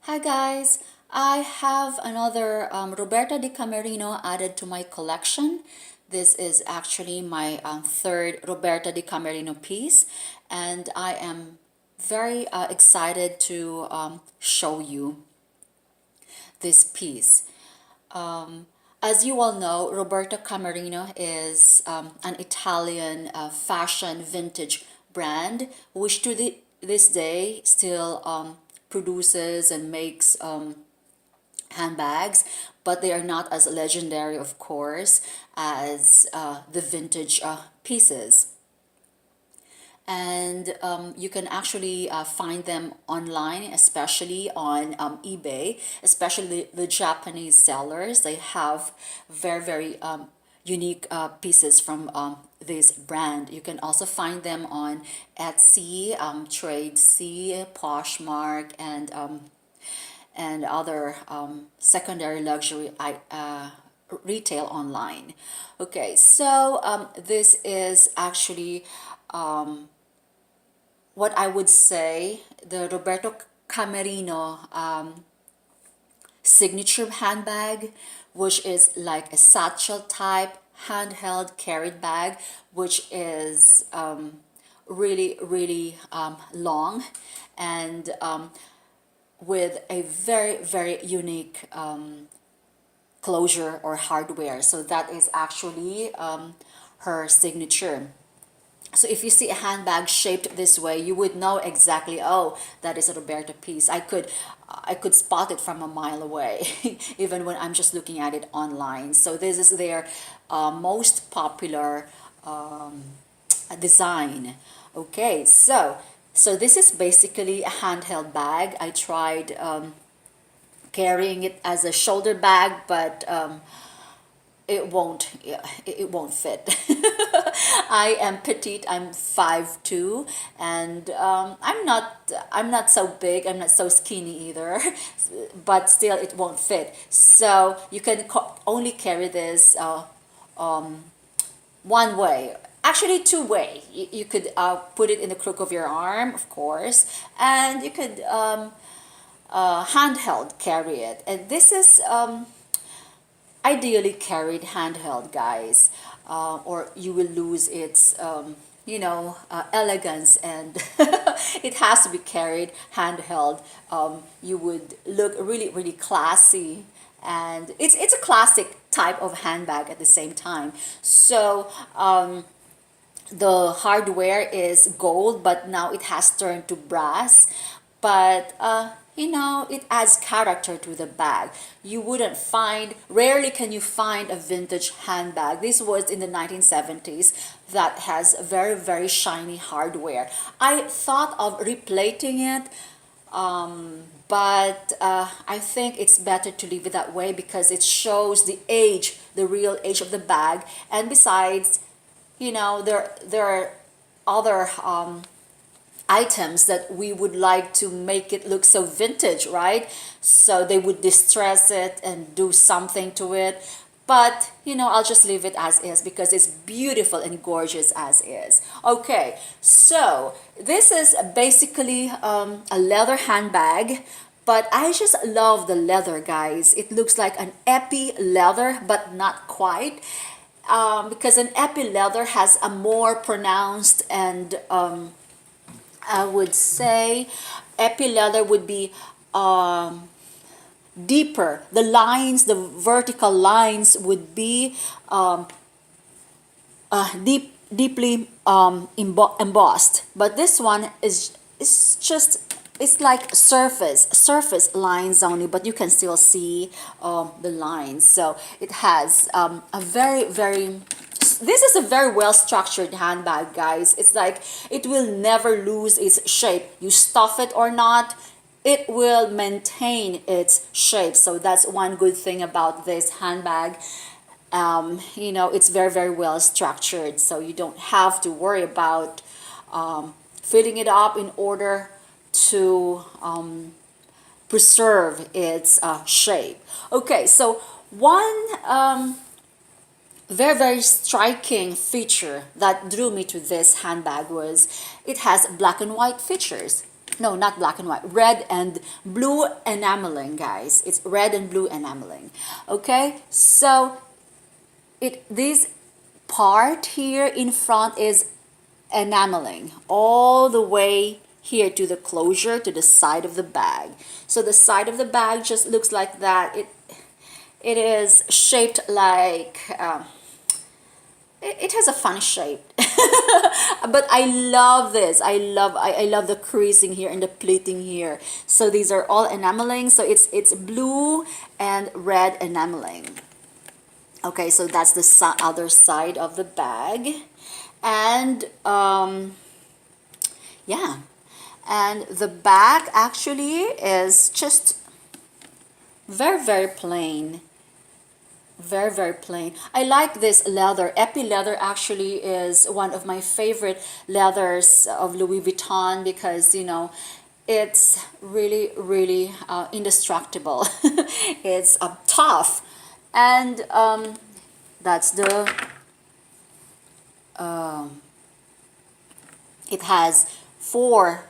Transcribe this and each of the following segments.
Hi guys, I have another Roberta de Camerino added to my collection. This is actually my third Roberta de Camerino piece, and I am very excited to show you this piece. As you all know, Roberta Camerino is an Italian fashion vintage brand which this day still produces and makes handbags, but they are not as legendary, of course, as the vintage pieces. And you can actually find them online, especially on eBay, especially the Japanese sellers. They have very unique pieces from this brand. You can also find them on Etsy, Trade-C, Poshmark, and other secondary luxury retail online. Okay, so this is actually what I would say the Roberto Camerino signature handbag, which is like a satchel type handheld carried bag, which is really long and with a very unique closure or hardware. So that is actually her signature. So if you see a handbag shaped this way, you would know exactly, oh, that is a Roberta piece. I could spot it from a mile away, even when I'm just looking at it online. So this is their most popular design. Okay, so this is basically a handheld bag. I tried carrying it as a shoulder bag, but it won't fit. I am petite. I'm 5'2", and I'm not so big. I'm not so skinny either, but still it won't fit. So you can only carry this one way. Actually, two way. You could put it in the crook of your arm, of course, and you could handheld carry it. And this is ideally carried handheld, guys, or you will lose its elegance, and it has to be carried handheld. You would look really classy, and it's a classic type of handbag at the same time. So the hardware is gold, but now it has turned to brass. But it adds character to the bag. You wouldn't find, rarely can you find a vintage handbag. This was in the 1970s that has very shiny hardware. I thought of replating it, but I think it's better to leave it that way because it shows the age, the real age of the bag. And besides, there are other items that we would like to make it look so vintage, right? So they would distress it and do something to it. But I'll just leave it as is because it's beautiful and gorgeous as is. Okay, so this is basically a leather handbag, but I just love the leather, guys. It looks like an epi leather, but not quite. Because an epi leather has a more pronounced and I would say epi leather would be deeper. The lines, the vertical lines would be deeply embossed. But this one is just, it's like surface lines only, but you can still see the lines. So it has a very this is a very well structured handbag, guys. It's like it will never lose its shape. You stuff it or not, it will maintain its shape. So that's one good thing about this handbag. It's very well structured, so you don't have to worry about filling it up in order to preserve its shape. Okay, so one very striking feature that drew me to this handbag was it has black and white features. No, not black and white, red and blue enameling, guys. It's red and blue enameling. Okay, so this part here in front is enameling all the way here to the closure, to the side of the bag. So the side of the bag just looks like that. It is shaped like it has a funny shape. But I love this. I love the creasing here and the pleating here. So these are all enameling. So it's blue and red enameling. Okay, so that's the other side of the bag. And yeah, and the back actually is just very plain, very plain. I like this leather. Epi leather actually is one of my favorite leathers of Louis Vuitton, because you know it's really indestructible. It's tough. And that's the it has four,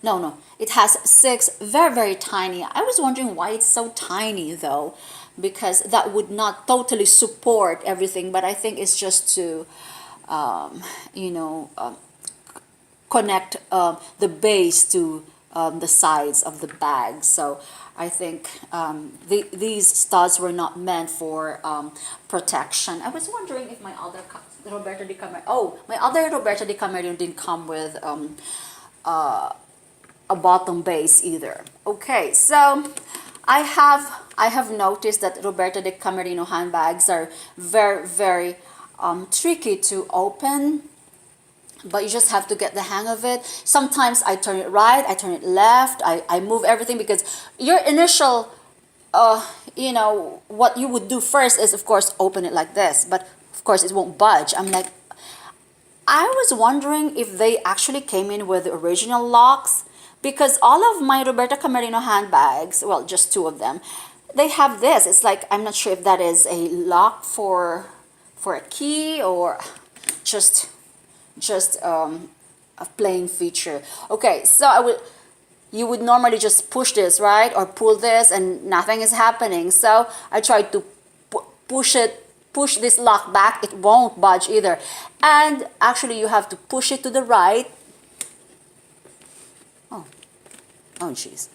no, it has six very tiny. I was wondering why it's so tiny though, because that would not totally support everything, but I think it's just to you know, connect the base to the sides of the bag. So I think these studs were not meant for protection. I was wondering if my other Roberta di Camerino, oh, my other Roberta di Camerino didn't come with a bottom base either. Okay, so I have noticed that Roberta di Camerino handbags are very tricky to open, but you just have to get the hang of it. Sometimes I turn it right, I turn it left, I move everything, because your initial you know, what you would do first is of course open it like this, but of course it won't budge. I'm like, I was wondering if they actually came in with the original locks, because all of my Roberta Camerino handbags, well, just two of them, they have this. It's like, I'm not sure if that is a lock for a key or just a plain feature. Okay, so you would normally just push this, right, or pull this, and nothing is happening. So I tried to push this lock back. It won't budge either. And actually you have to push it to the right. Oh jeez.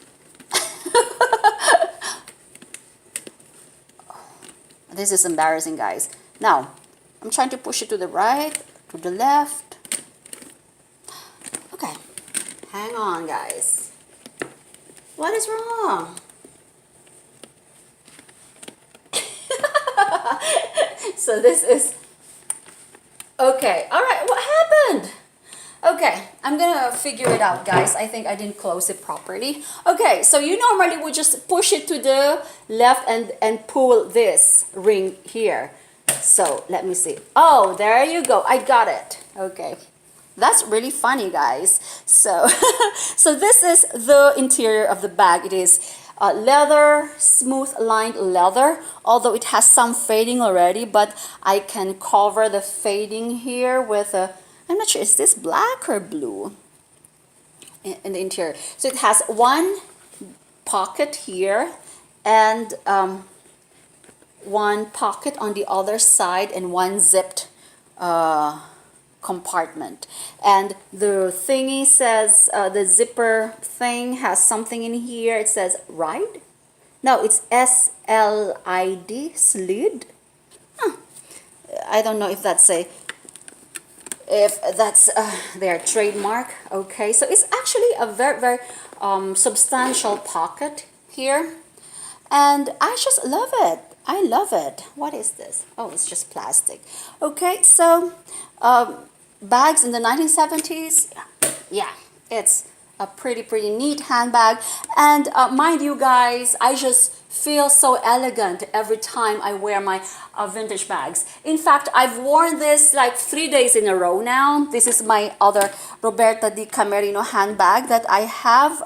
This is embarrassing, guys. Now I'm trying to push it to the right, to the left. Okay, hang on, guys. What is wrong? So this is okay. All right, what happened? Okay, I'm gonna figure it out, guys. I think I didn't close it properly. Okay, so you normally would just push it to the left and pull this ring here. So let me see. Oh, there you go. I got it. Okay. That's really funny, guys. So, so this is the interior of the bag. It is leather, smooth lined leather, although it has some fading already, but I can cover the fading here with a, I'm not sure, is this black or blue in the interior? So it has one pocket here and one pocket on the other side and one zipped compartment. And the thingy says, the zipper thing has something in here. It says ride. No, it's SLID, slid. Huh. I don't know if that's their trademark. Okay, so it's actually a very substantial pocket here, and I just love it. I love it. What is this? Oh, it's just plastic. Okay, so bags in the 1970s, yeah, it's a pretty neat handbag. And mind you guys, I just feel so elegant every time I wear my vintage bags. In fact, I've worn this like 3 days in a row now. This is my other Roberta di Camerino handbag that I have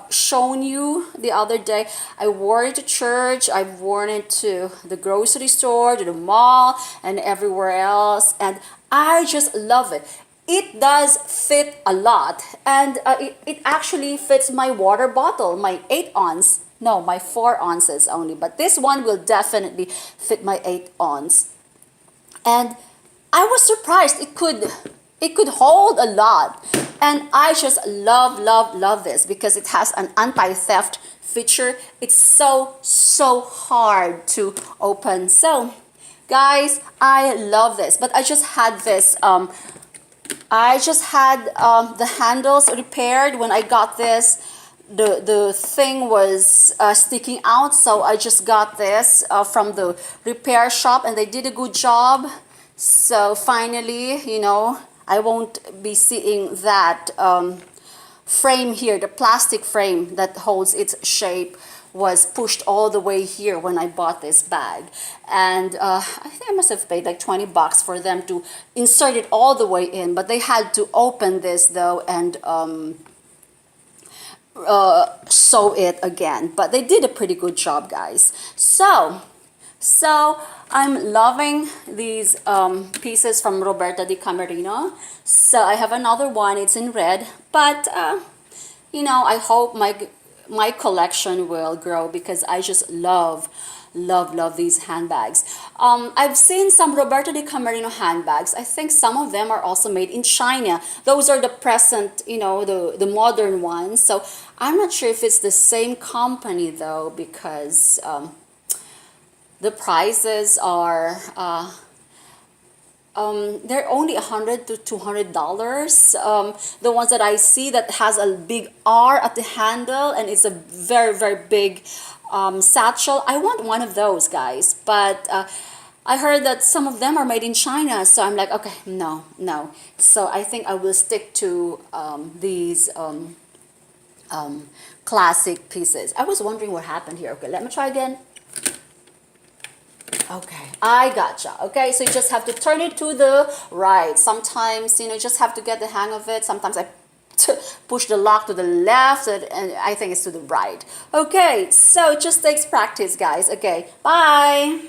shown you the other day. I wore it to church, I've worn it to the grocery store, to the mall, and everywhere else, and I just love it. it does fit a lot, and it actually fits my water bottle, my 8 ounce, no, my 4 ounces only, but this one will definitely fit my 8 ounce. And I was surprised it could hold a lot. And I just love this because it has an anti-theft feature. It's so hard to open. So guys, I love this, but I just had this the handles repaired when I got this. The thing was sticking out, so I just got this from the repair shop, and they did a good job. So finally, I won't be seeing that frame here. The plastic frame that holds its shape was pushed all the way here when I bought this bag. And I think I must have paid like 20 bucks for them to insert it all the way in, but they had to open this though and sew it again. But they did a pretty good job, guys. So I'm loving these pieces from Roberta di Camerino. So I have another one, it's in red, but I hope my collection will grow because I just love these handbags. I've seen some Roberta di Camerino handbags. I think some of them are also made in China. Those are the present, the modern ones. So I'm not sure if it's the same company though, because the prices are they're only $100 to $200. The ones that I see that has a big R at the handle and it's a very big satchel. I want one of those, guys, but I heard that some of them are made in China, so I'm like, okay, no. So I think I will stick to these classic pieces. I was wondering what happened here. Okay, let me try again. Okay, I gotcha. Okay, so you just have to turn it to the right. Sometimes, you just have to get the hang of it. Sometimes I push the lock to the left, and I think it's to the right. Okay, so it just takes practice, guys. Okay, bye.